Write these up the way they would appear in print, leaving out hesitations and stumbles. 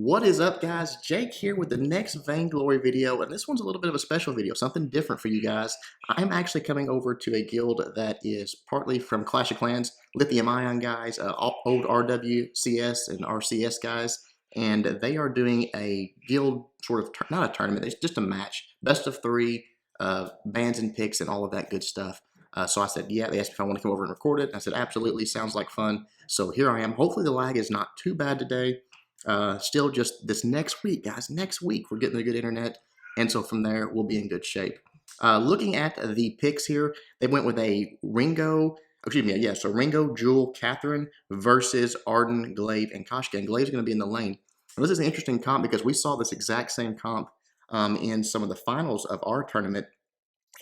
What is up, guys? Jake here with the next Vainglory video, and this one's a little bit of a special video, something different for you guys. I'm actually coming over to a guild that is partly from Clash of Clans, lithium-ion guys, old RWCS and RCS guys, and they are doing a guild sort of, not a tournament, it's just a match, best of three, bans and picks and all of that good stuff. So I said, yeah, they asked me if I want to come over and record it. I said, absolutely, sounds like fun. So here I am. Hopefully the lag is not too bad today. Still just this next week, guys. Next week, we're getting a good internet. And so from there, we'll be in good shape. Looking at the picks here, they went with a Ringo, excuse me, yeah, so Ringo, Jewel, Catherine versus Arden, Glaive, and Koshka. And Glaive's going to be in the lane. Now, this is an interesting comp because we saw this exact same comp in some of the finals of our tournament.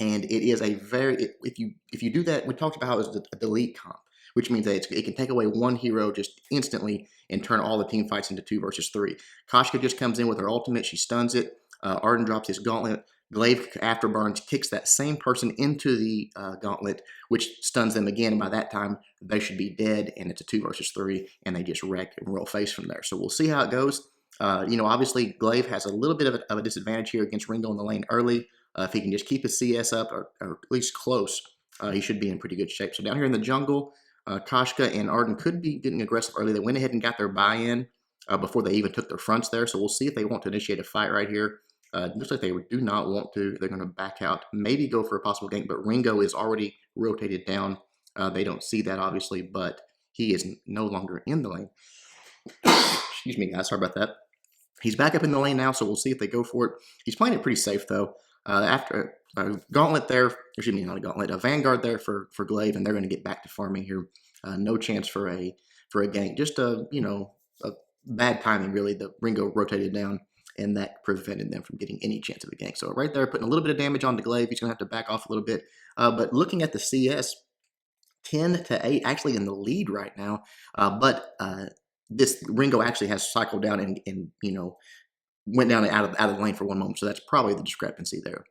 And it is a very, if you do that, we talked about how it's a delete comp, which means that it can take away one hero just instantly and turn all the team fights into 2 versus 3. Koshka just comes in with her ultimate, she stuns it. Arden drops his gauntlet. Glaive afterburns, kicks that same person into the gauntlet, which stuns them again. And by that time, they should be dead, and it's a 2 versus 3, and they just wreck and roll face from there. So we'll see how it goes. Obviously, Glaive has a little bit of a disadvantage here against Ringo in the lane early. If he can just keep his CS up, or at least close, he should be in pretty good shape. So down here in the jungle, Koshka and Arden could be getting aggressive early. They went ahead and got their buy-in before they even took their fronts there. So we'll see if they want to initiate a fight right here. Looks like they do not want to. They're going to back out, maybe go for a possible gank, but Ringo is already rotated down. They don't see that, obviously, but he is no longer in the lane. Excuse me, guys. Sorry about that. He's back up in the lane now, so we'll see if they go for it. He's playing it pretty safe, though. After a gauntlet there, excuse me, not a gauntlet, a vanguard there for Glaive, and they're going to get back to farming here. No chance for a gank. Just a bad timing, really. The Ringo rotated down, and that prevented them from getting any chance of a gank. So right there, putting a little bit of damage on the Glaive. He's going to have to back off a little bit. But looking at the CS, 10-8, actually in the lead right now. But this Ringo actually has cycled down and went down and out of the lane for one moment. So that's probably the discrepancy there.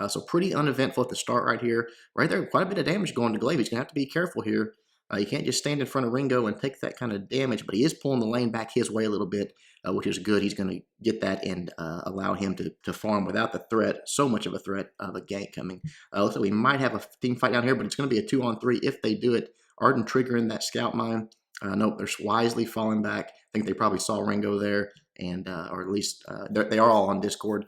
So pretty uneventful at the start right here. Right there, quite a bit of damage going to Glaive. He's going to have to be careful here. You can't just stand in front of Ringo and take that kind of damage, but he is pulling the lane back his way a little bit, which is good. He's going to get that and allow him to farm without the threat, so much of a threat of a gank coming. Looks like we might have a team fight down here, but it's going to be a 2-on-3 if they do it. Arden triggering that scout mine. Nope, they're wisely falling back. I think they probably saw Ringo there, and or at least they are all on Discord.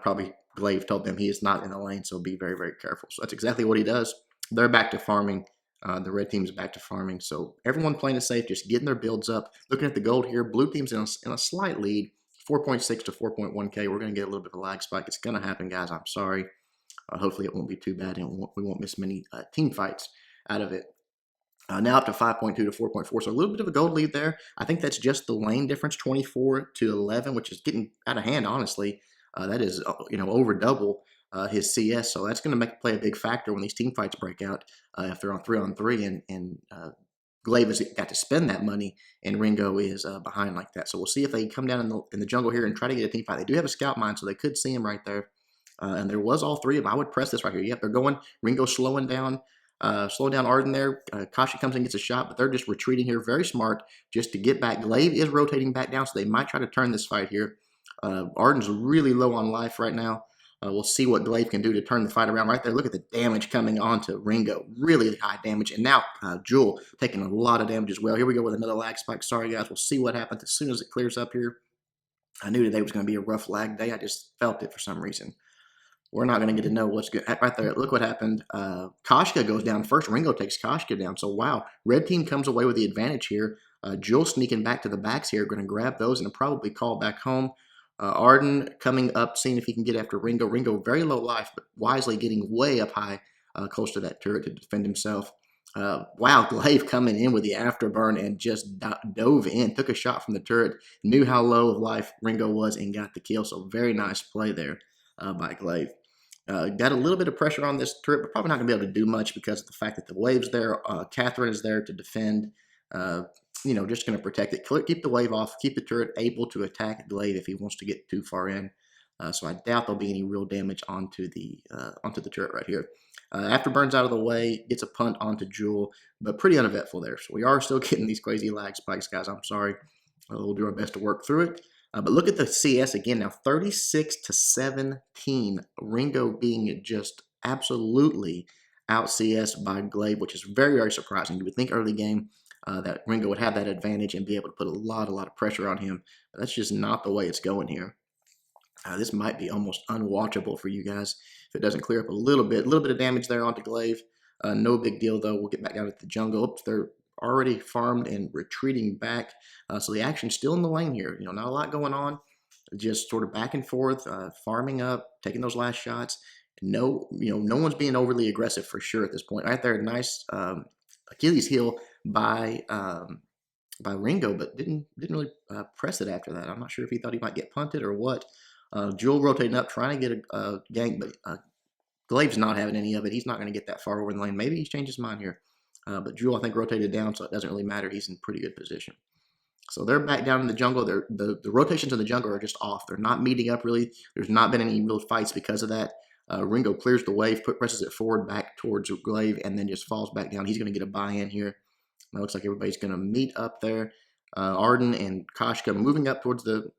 Probably Glaive told them he is not in the lane, so be very, very careful. So that's exactly what he does. They're back to farming. The red team's back to farming. So everyone playing it safe, just getting their builds up. Looking at the gold here, blue team's in a slight lead, 4.6 to 4.1K. We're going to get a little bit of a lag spike. It's going to happen, guys. I'm sorry. Hopefully it won't be too bad, and we won't miss many team fights out of it. Now up to 5.2 to 4.4, so a little bit of a gold lead there. I think that's just the lane difference, 24 to 11, which is getting out of hand, honestly. That is, over double his CS, so that's going to play a big factor when these team fights break out. If they're on 3-on-3 and Glaive has got to spend that money, and Ringo is behind like that. So we'll see if they come down in the jungle here and try to get a team fight. They do have a scout mine, so they could see him right there. And there was all three of them. I would press this right here. Yep, they're going. Ringo slowing down Arden there. Koshka comes in and gets a shot, but they're just retreating here. Very smart just to get back. Glaive is rotating back down, so they might try to turn this fight here. Arden's really low on life right now. We'll see what Glaive can do to turn the fight around right there. Look at the damage coming onto Ringo. Really high damage. And now Jewel taking a lot of damage as well. Here we go with another lag spike. Sorry, guys. We'll see what happens as soon as it clears up here. I knew today was going to be a rough lag day. I just felt it for some reason. We're not going to get to know what's good. Right there, look what happened. Koshka goes down first. Ringo takes Koshka down. So, wow, red team comes away with the advantage here. Jewel sneaking back to the backs here. Going to grab those and probably call back home. Arden coming up, seeing if he can get after Ringo. Ringo, very low life, but wisely getting way up high, close to that turret to defend himself. Wow, Glaive coming in with the afterburn and just dove in. Took a shot from the turret. Knew how low of life Ringo was and got the kill. So, very nice play there by Glaive. Got a little bit of pressure on this turret, but probably not going to be able to do much because of the fact that the wave's there. Catherine is there to defend. Just going to protect it. Keep the wave off. Keep the turret able to attack Glaive if he wants to get too far in. So I doubt there'll be any real damage onto the turret right here. Afterburn's out of the way, gets a punt onto Jewel, but pretty uneventful there. So we are still getting these crazy lag spikes, guys. I'm sorry. We'll do our best to work through it. But look at the CS again now, 36-17. Ringo being just absolutely out CS by Glaive, which is very, very surprising. You would think early game that Ringo would have that advantage and be able to put a lot of pressure on him. But that's just not the way it's going here. This might be almost unwatchable for you guys if it doesn't clear up a little bit. A little bit of damage there onto Glaive. No big deal, though. We'll get back down to the jungle. Oops, they're already farmed and retreating back. So the action's still in the lane here. Not a lot going on. Just sort of back and forth, farming up, taking those last shots. No, no one's being overly aggressive for sure at this point. Right there, nice Achilles heel by Ringo, but didn't really press it after that. I'm not sure if he thought he might get punted or what. Jewel rotating up, trying to get a gank, but Glaive's not having any of it. He's not going to get that far over in the lane. Maybe he's changed his mind here. But Jewel, I think, rotated down, so it doesn't really matter. He's in pretty good position. So they're back down in the jungle. The rotations in the jungle are just off. They're not meeting up really. There's not been any real fights because of that. Ringo clears the wave, presses it forward back towards Glaive, and then just falls back down. He's going to get a buy-in here. It looks like everybody's going to meet up there. Arden and Koshka moving up towards the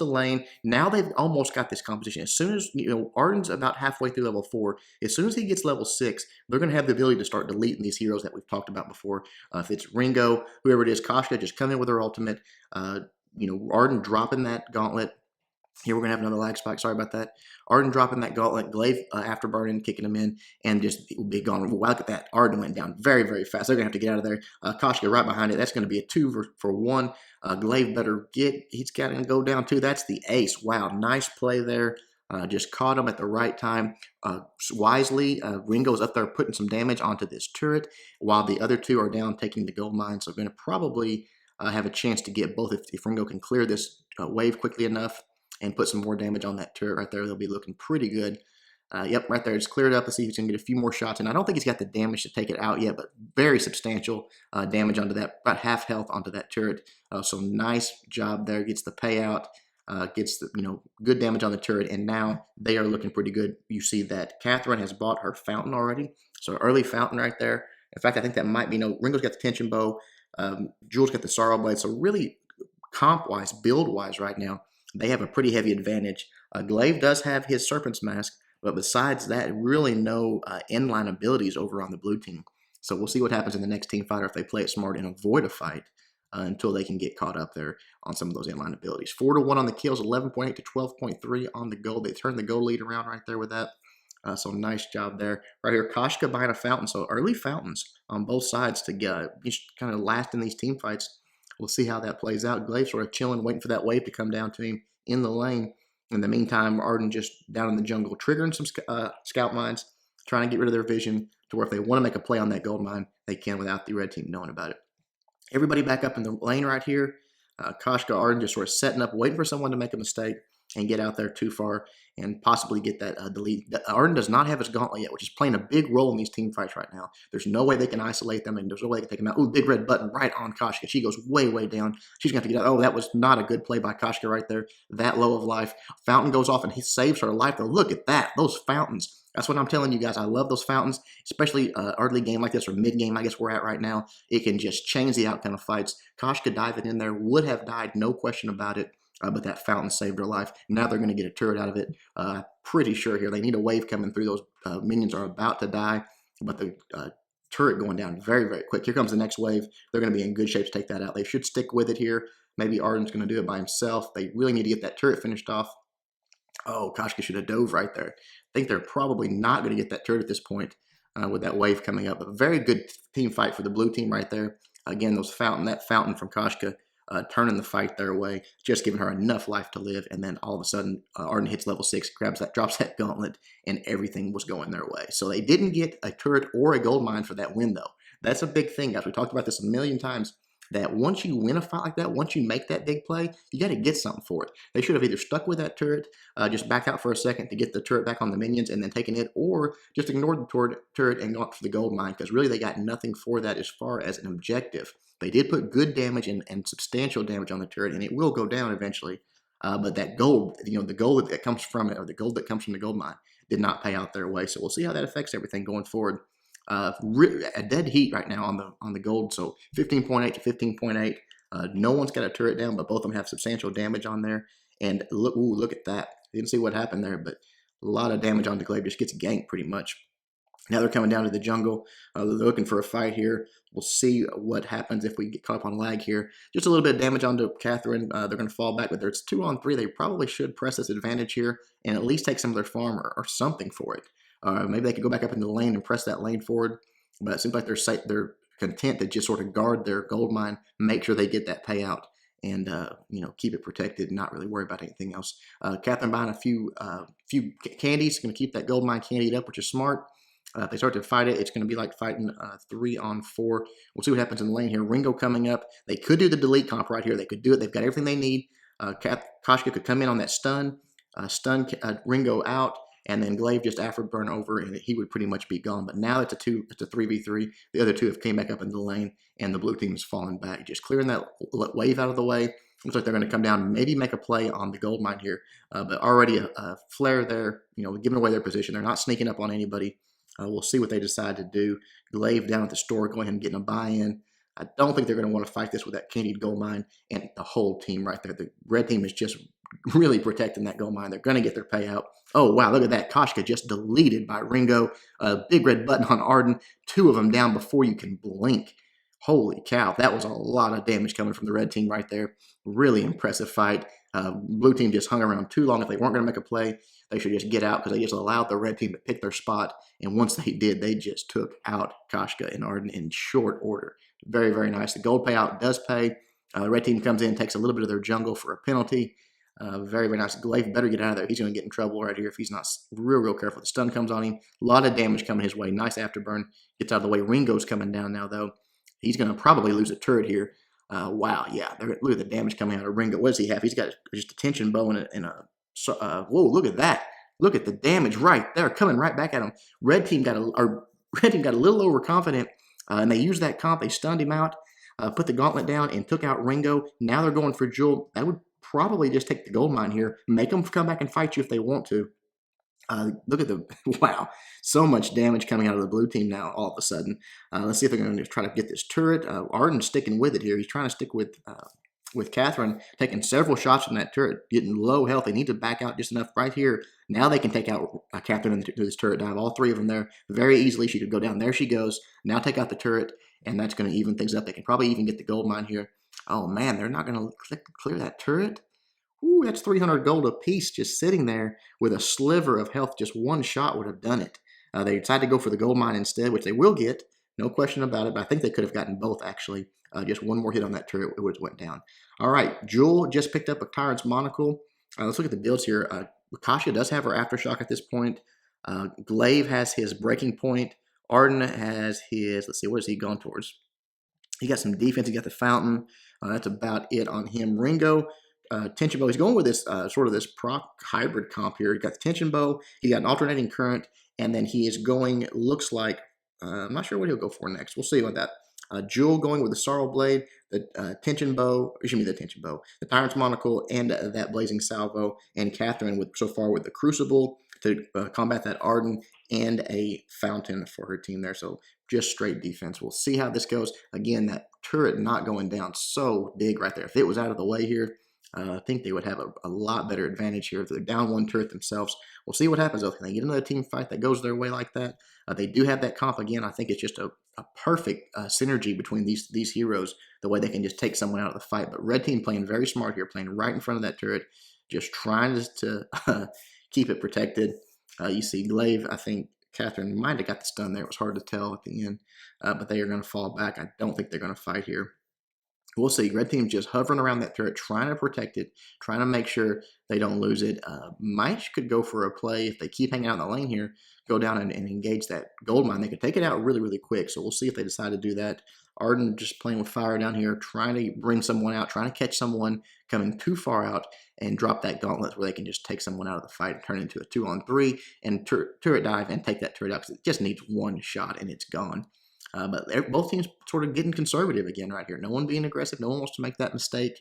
lane. Now they've almost got this composition. As soon as, Arden's about halfway through level 4. As soon as he gets level 6, they're going to have the ability to start deleting these heroes that we've talked about before. If it's Ringo, whoever it is, Koshka, just come in with her ultimate. Arden dropping that gauntlet. Here we're going to have another lag spike. Sorry about that. Arden dropping that gauntlet. Glaive afterburning, kicking him in, and just will be gone. Wow, look at that. Arden went down very, very fast. They're going to have to get out of there. Koshka right behind it. That's going to be a 2 for 1. Glaive better get. He's got to go down too. That's the ace. Wow, nice play there. Just caught him at the right time. Wisely, Ringo's up there putting some damage onto this turret, while the other 2 are down taking the gold mine. So going to probably have a chance to get both if Ringo can clear this wave quickly enough and put some more damage on that turret right there. They'll be looking pretty good. Yep, right there. It's cleared up. Let's see if he's going to get a few more shots. And I don't think he's got the damage to take it out yet, but very substantial damage onto that, about half health onto that turret. So nice job there. Gets the payout, gets the, good damage on the turret, and now they are looking pretty good. You see that Catherine has bought her fountain already. So early fountain right there. In fact, I think that might be, Ringo's got the tension bow. Jewel's got the sorrow blade. So really comp-wise, build-wise right now, they have a pretty heavy advantage. Glaive does have his Serpent's Mask, but besides that, really no inline abilities over on the blue team. So we'll see what happens in the next team fight, or if they play it smart and avoid a fight until they can get caught up there on some of those inline abilities. 4-1 on the kills, 11.8 to 12.3 on the gold. They turned the gold lead around right there with that. So nice job there. Right here, Koshka buying a fountain. So early fountains on both sides to kind of last in these team fights. We'll see how that plays out. Glaive sort of chilling, waiting for that wave to come down to him in the lane. In the meantime, Arden just down in the jungle, triggering some scout mines, trying to get rid of their vision to where if they want to make a play on that gold mine, they can without the red team knowing about it. Everybody back up in the lane right here. Koshka, Arden just sort of setting up, waiting for someone to make a mistake and get out there too far and possibly get that delete. Arden does not have his gauntlet yet, which is playing a big role in these team fights right now. There's no way they can isolate them, and there's no way they can take them out. Ooh, big red button right on Koshka. She goes way, way down. She's going to have to get out. Oh, that was not a good play by Koshka right there. That low of life. Fountain goes off, and he saves her life, though. Look at that. Those fountains. That's what I'm telling you guys. I love those fountains, especially early game like this, or mid-game, I guess we're at right now. It can just change the outcome of fights. Koshka diving in there would have died, no question about it. But that fountain saved her life. Now they're going to get a turret out of it. Pretty sure here. They need a wave coming through. Those minions are about to die. But the turret going down very, very quick. Here comes the next wave. They're going to be in good shape to take that out. They should stick with it here. Maybe Arden's going to do it by himself. They really need to get that turret finished off. Oh, Koshka should have dove right there. I think they're probably not going to get that turret at this point with that wave coming up. But very good team fight for the blue team right there. Again, that fountain from Koshka turning the fight their way, just giving her enough life to live, and then all of a sudden, Arden hits level 6, drops that gauntlet, and everything was going their way. So they didn't get a turret or a gold mine for that win, though. That's a big thing, guys. We talked about this a million times, that once you win a fight like that, once you make that big play, you got to get something for it. They should have either stuck with that turret, just back out for a second to get the turret back on the minions and then taken it, or just ignored the turret and gone for the gold mine, because really they got nothing for that as far as an objective. They did put good damage and substantial damage on the turret, and it will go down eventually. But that gold, the gold that comes from it, or the gold that comes from the gold mine, did not pay out their way. So we'll see how that affects everything going forward. A dead heat right now on the gold, so 15.8 to 15.8. No one's got a turret down, but both of them have substantial damage on there. And look, ooh, look at that. You didn't see what happened there, but a lot of damage on the glaive. Just gets ganked pretty much. Now they're coming down to the jungle. They're looking for a fight here. We'll see what happens if we get caught up on lag here. Just a little bit of damage onto Catherine. They're going to fall back, but there's 2-on-3. They probably should press this advantage here and at least take some of their farm or something for it. Maybe they could go back up into the lane and press that lane forward. But it seems like they're content to just sort of guard their gold mine, make sure they get that payout, and keep it protected and not really worry about anything else. Catherine buying a few candies, going to keep that gold mine candied up, which is smart. If they start to fight it, it's going to be like fighting 3-on-4. We'll see what happens in the lane here. Ringo coming up. They could do the delete comp right here. They could do it. They've got everything they need. Koshka could come in on that stun Ringo out, and then Glaive just afterburn over, and he would pretty much be gone. But now it's a 3v3. The other two have came back up into the lane, and the blue team is falling back. Just clearing that wave out of the way. Looks like they're going to come down and maybe make a play on the gold mine here. But already a flare there, giving away their position. They're not sneaking up on anybody. We'll see what they decide to do. Glaive down at the store, going ahead and getting a buy-in. I don't think they're going to want to fight this with that candied gold mine and the whole team right there. The red team is just really protecting that gold mine. They're going to get their payout. Oh, wow, look at that. Koshka just deleted by Ringo. Big red button on Arden. 2 of them down before you can blink. Holy cow, that was a lot of damage coming from the red team right there. Really impressive fight. Blue team just hung around too long. If they weren't going to make a play, they should just get out because they just allowed the red team to pick their spot. And once they did, they just took out Koshka and Arden in short order. Very, very nice. The gold payout does pay. The red team comes in, takes a little bit of their jungle for a penalty. Very, very nice. Glaive better get out of there. He's going to get in trouble right here if he's not real careful. The stun comes on him. A lot of damage coming his way. Nice afterburn. Gets out of the way. Ringo's coming down now, though. He's going to probably lose a turret here. Wow, yeah. Look at the damage coming out of Ringo. What does he have? He's got just a tension bow and whoa, look at that. Look at the damage right there coming right back at him. Red team got a little overconfident, and they used that comp. They stunned him out, put the gauntlet down, and took out Ringo. Now they're going for Jewel. That would probably just take the gold mine here. Make them come back and fight you if they want to. Look at the, wow, so much damage coming out of the blue team now all of a sudden. Let's see if they're going to try to get this turret. Arden's sticking with it here. He's trying to stick with Catherine, taking several shots from that turret, getting low health. They need to back out just enough right here. Now they can take out Catherine into this turret dive. All 3 of them there very easily. She could go down. There she goes. Now take out the turret, and that's going to even things up. They can probably even get the gold mine here. Oh, man, they're not going to clear that turret. Ooh, that's 300 gold apiece just sitting there with a sliver of health. Just one shot would have done it. They decided to go for the gold mine instead, which they will get. No question about it, but I think they could have gotten both, actually. Just one more hit on that turret, it would have went down. All right, Jewel just picked up a Tyrant's Monocle. Let's look at the builds here. Koshka does have her Aftershock at this point. Glaive has his Breaking Point. Arden has his, let's see, what has he gone towards? He got some defense. He got the Fountain. That's about it on him. Ringo, tension bow. He's going with this sort of this proc hybrid comp here. He got the tension bow. He got an alternating current, and then he is going. Looks like I'm not sure what he'll go for next. We'll see about that. Jewel going with the Sorrow Blade, the tension bow. Excuse me, the tension bow, the Tyrant's Monocle, and that Blazing Salvo. And Catherine with so far with the Crucible to combat that Arden, and a Fountain for her team there. So just straight defense. We'll see how this goes. Again, that turret not going down so big right there. If it was out of the way here, I think they would have a lot better advantage here if they're down one turret themselves. We'll see what happens though. Can they get another team fight that goes their way like that? They do have that comp again. I think it's just a perfect synergy between these heroes, the way they can just take someone out of the fight. But red team playing very smart here, playing right in front of that turret, just trying to keep it protected. You see Glaive, I think Catherine might have got the stun there. It was hard to tell at the end, but they are going to fall back. I don't think they're going to fight here. We'll see. Red team just hovering around that turret, trying to protect it, trying to make sure they don't lose it. Mice could go for a play if they keep hanging out in the lane here, go down and engage that gold mine. They could take it out really, really quick. So we'll see if they decide to do that. Arden just playing with fire down here, trying to bring someone out, trying to catch someone coming too far out and drop that gauntlet where they can just take someone out of the fight and turn it into a 2-on-3 and turret dive and take that turret out because it just needs one shot and it's gone. But both teams sort of getting conservative again right here. No one being aggressive. No one wants to make that mistake.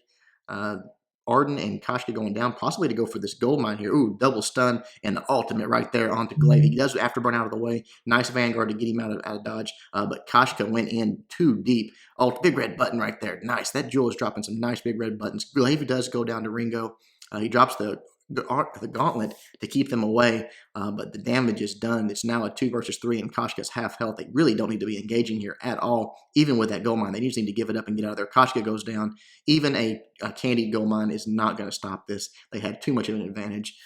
Arden and Koshka going down, possibly to go for this gold mine here. Ooh, double stun and the ultimate right there onto Glaive. He does afterburn out of the way. Nice Vanguard to get him out of dodge, but Koshka went in too deep. Oh, big red button right there. Nice. That Jewel is dropping some nice big red buttons. Glaive does go down to Ringo. He drops the gauntlet to keep them away, but the damage is done. It's now a 2 versus 3, and Koshka's half health. They really don't need to be engaging here at all, even with that gold mine. They just need to give it up and get out of there. Koshka goes down. Even a candied gold mine is not going to stop this. They had too much of an advantage.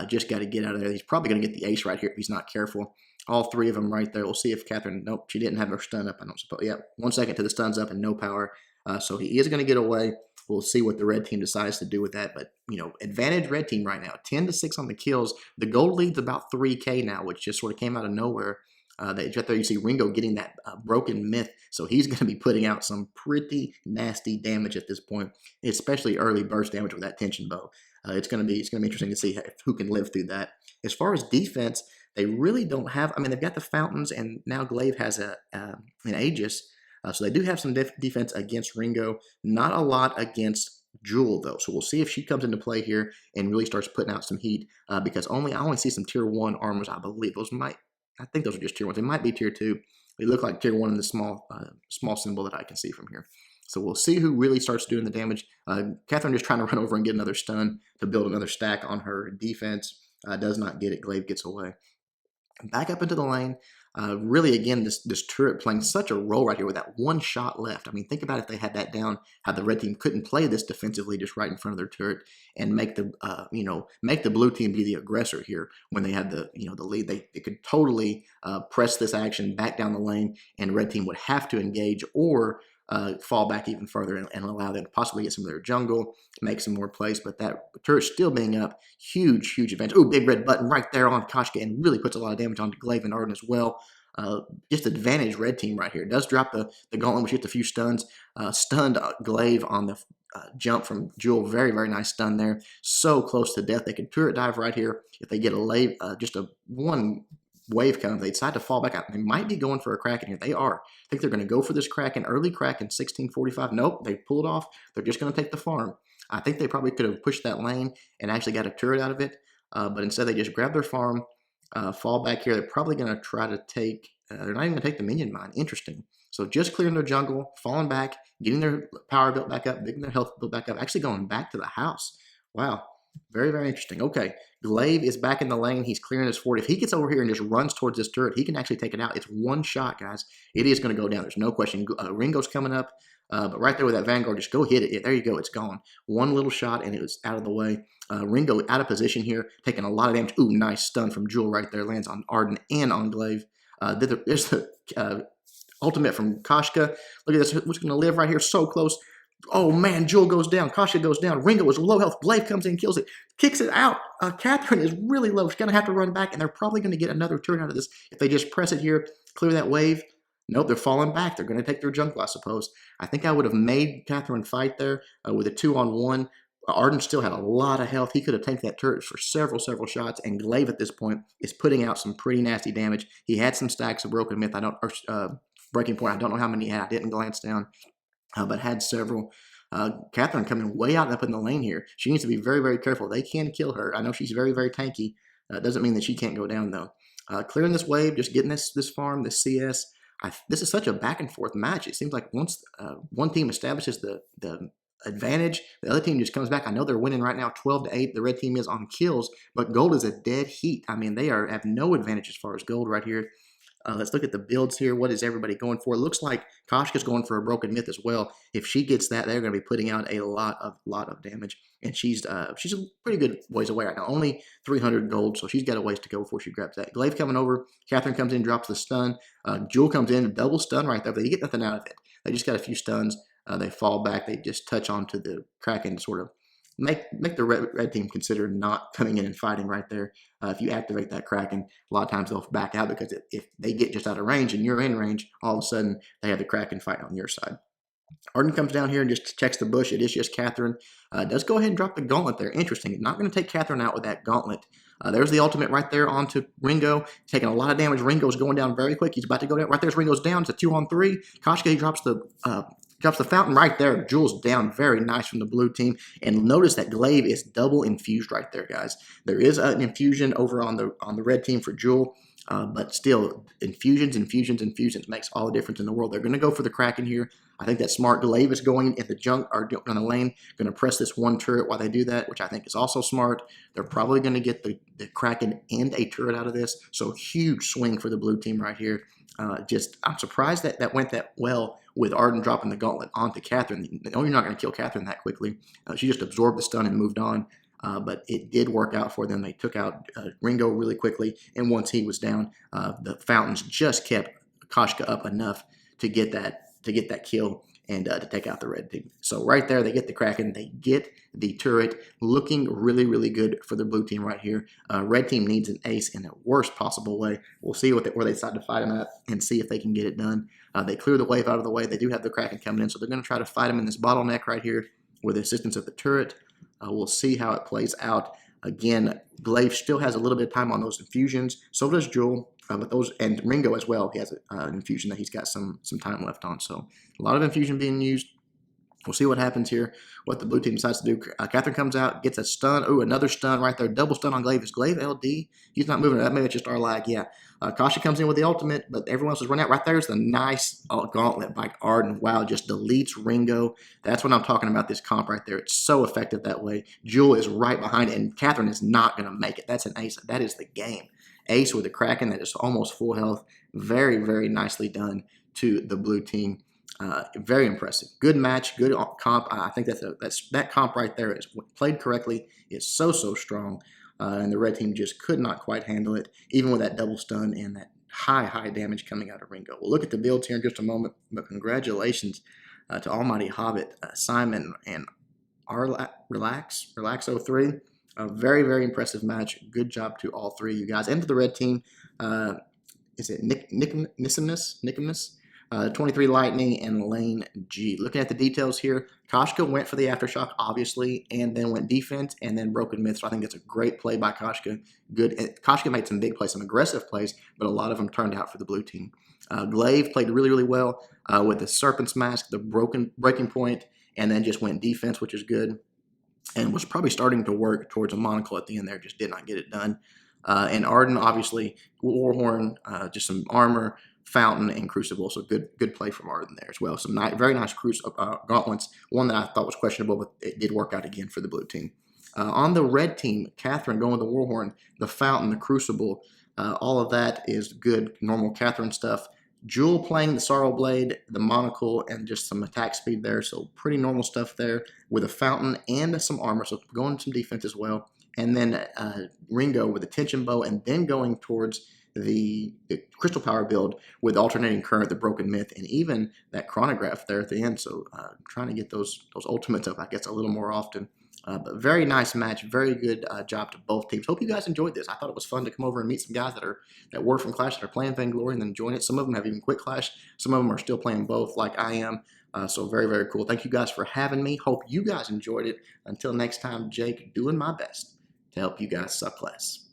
Just got to get out of there. He's probably going to get the ace right here if he's not careful. All 3 of them right there. We'll see if Catherine, nope, she didn't have her stun up, I don't suppose. Yeah, 1 second to the stun's up and no power. So he is going to get away. We'll see what the red team decides to do with that. But, you know, advantage red team right now. 10-6 on the kills. The gold lead's about 3K now, which just sort of came out of nowhere. Right there you see Ringo getting that broken myth. So he's going to be putting out some pretty nasty damage at this point, especially early burst damage with that tension bow. It's going to be interesting to see who can live through that. As far as defense, they really don't have. I mean, they've got the fountains, and now Glaive has an Aegis. So they do have some defense against Ringo. Not a lot against Jewel, though. So we'll see if she comes into play here and really starts putting out some heat. Because I only see some tier 1 armors, I believe. I think those are just tier 1s. They might be tier 2. They look like tier 1 in the small symbol that I can see from here. So we'll see who really starts doing the damage. Catherine just trying to run over and get another stun to build another stack on her defense. Does not get it. Glaive gets away. Back up into the lane. Really, again, this turret playing such a role right here with that 1 shot left. I mean, think about if they had that down, how the red team couldn't play this defensively just right in front of their turret and make the make the blue team be the aggressor here when they had the the lead. They could totally press this action back down the lane, and red team would have to engage or fall back even further and allow them to possibly get some of their jungle, make some more plays. But that turret still being up, huge advantage. Oh, big red button right there on Koshka, and really puts a lot of damage onto Glaive and Arden as well. Just advantage red team right here. Does drop the gauntlet, which hits a few stuns. Stunned Glaive on the jump from Jewel. Very nice stun there. So close to death. They can turret dive right here. If they get just a 1 wave coming, they decide to fall back out. They might be going for a Kraken here. They are. I think they're going to go for this Kraken, early Kraken, 1645. Nope, they pull it off. They're just going to take the farm. I think they probably could have pushed that lane and actually got a turret out of it, but instead they just grab their farm, fall back here. They're probably going to try to take, they're not even going to take the minion mine. Interesting. So just clearing their jungle, falling back, getting their power built back up, getting their health built back up, actually going back to the house. Wow. Very interesting. Okay, Glaive is back in the lane. He's clearing his fort. If he gets over here and just runs towards this turret, he can actually take it out. It's 1 shot, guys. It is going to go down. There's no question. Ringo's coming up, but right there with that Vanguard, just go hit it. Yeah, there you go. It's gone. 1 little shot, and it was out of the way. Ringo out of position here, taking a lot of damage. Ooh, nice stun from Jewel right there. Lands on Arden and on Glaive. There's the ultimate from Koshka. Look at this. What's going to live right here? So close. Oh man, Jewel goes down. Koshka goes down. Ringo is low health. Glaive comes in and kills it. Kicks it out. Catherine is really low. She's going to have to run back, and they're probably going to get another turn out of this if they just press it here, clear that wave. Nope, they're falling back. They're going to take their jungle, I suppose. I think I would have made Catherine fight there with a 2-on-1. Arden still had a lot of health. He could have taken that turret for several shots, and Glaive at this point is putting out some pretty nasty damage. He had some stacks of Broken Myth. Breaking Point. I don't know how many he had. I didn't glance down. But had several. Catherine coming way out up in the lane here. She needs to be very careful. They can kill her. I know she's very tanky. Doesn't mean that she can't go down, though. Clearing this wave, just getting this farm, this CS. This is such a back and forth match. It seems like once one team establishes the advantage, the other team just comes back. I know they're winning right now 12-8. The red team is on kills, but gold is a dead heat. I mean, they have no advantage as far as gold right here. Let's look at the builds here. What is everybody going for? It looks like Koshka's going for a Broken Myth as well. If she gets that, they're going to be putting out a lot of damage. And she's a pretty good ways away right now. Only 300 gold, so she's got a ways to go before she grabs that. Glaive coming over. Catherine comes in, drops the stun. Jewel comes in, double stun right there. But they get nothing out of it. They just got a few stuns. They fall back. They just touch onto the Kraken to sort of make the red team consider not coming in and fighting right there. If you activate that Kraken, a lot of times they'll back out because if they get just out of range and you're in range, all of a sudden they have the Kraken fight on your side. Arden comes down here and just checks the bush. It is just Catherine. Does go ahead and drop the gauntlet there. Interesting. Not going to take Catherine out with that gauntlet. There's the ultimate right there onto Ringo. Taking a lot of damage. Ringo's going down very quick. He's about to go down. Right there's Ringo's down. It's a 2-on-3. Koshka, he drops the Drops the fountain right there. Jewel's down. Very nice from the blue team. And notice that glaive is double infused right there, guys. There is an infusion over on the red team for Jewel. But still, infusions makes all the difference in the world. They're going to go for the Kraken here. I think that's smart. Glaive is going in the junk or on the lane, going to press this one turret while they do that, which I think is also smart. They're probably going to get the Kraken and a turret out of this. So huge swing for the blue team right here. I'm surprised that went that well with Arden dropping the gauntlet onto Catherine. No, you're not going to kill Catherine that quickly. She just absorbed the stun and moved on. But it did work out for them. They took out Ringo really quickly, and once he was down, the fountains just kept Koshka up enough to get that kill and to take out the red team. So right there, they get the Kraken, they get the turret, looking really, really good for the blue team right here. Red team needs an ace in the worst possible way. We'll see where they decide to fight him at and see if they can get it done. They clear the wave out of the way. They do have the Kraken coming in, so they're going to try to fight him in this bottleneck right here with the assistance of the turret. We'll see how it plays out. Again, Glaive still has a little bit of time on those infusions. So does Jewel, and Ringo as well. He has an infusion that he's got some time left on. So a lot of infusion being used. We'll see what happens here, what the blue team decides to do. Catherine comes out, gets a stun. Ooh, another stun right there. Double stun on Glaive. Is Glaive LD? He's not moving. Maybe it's just our lag. Yeah. Kasha comes in with the ultimate, but everyone else is running out. Right there's the nice gauntlet by Arden. Wow, just deletes Ringo. That's what I'm talking about, this comp right there. It's so effective that way. Jewel is right behind it, and Catherine is not going to make it. That's an ace. That is the game. Ace with a Kraken that is almost full health. Very, very nicely done to the blue team. Very impressive. Good match, good comp. I think that comp right there is played correctly. Is so strong, and the red team just could not quite handle it, even with that double stun and that high damage coming out of Ringo. We'll look at the builds here in just a moment, but congratulations to Almighty Hobbit, Simon, and Relax03. A very, very impressive match. Good job to all three of you guys. And to the red team, is it Nicomus? 23 Lightning and Lane G. Looking at the details here, Koshka went for the Aftershock, obviously, and then went defense and then Broken Myth. So I think that's a great play by Koshka. Good. Koshka made some big plays, some aggressive plays, but a lot of them turned out for the blue team. Glaive played really, really well with the Serpent's Mask, the breaking point, and then just went defense, which is good, and was probably starting to work towards a monocle at the end there, just did not get it done. And Arden, obviously, Warhorn, just some armor, Fountain, and Crucible. So good play from Arden there as well. Some very nice gauntlets. One that I thought was questionable, but it did work out again for the blue team. On the red team, Catherine going with the Warhorn, the Fountain, the Crucible, all of that is good, normal Catherine stuff. Jewel playing the Sorrow Blade, the Monocle, and just some attack speed there. So pretty normal stuff there with a Fountain and some armor. So going some defense as well. And then Ringo with the Tension Bow, and then going towards the Crystal Power build with Alternating Current, the Broken Myth, and even that Chronograph there at the end. So trying to get those ultimates up, I guess, a little more often. But very nice match. Very good job to both teams. Hope you guys enjoyed this. I thought it was fun to come over and meet some guys that were from Clash that are playing Vainglory and then join it. Some of them have even quit Clash. Some of them are still playing both like I am. So very, very cool. Thank you guys for having me. Hope you guys enjoyed it. Until next time, Jake, doing my best to help you guys suck less.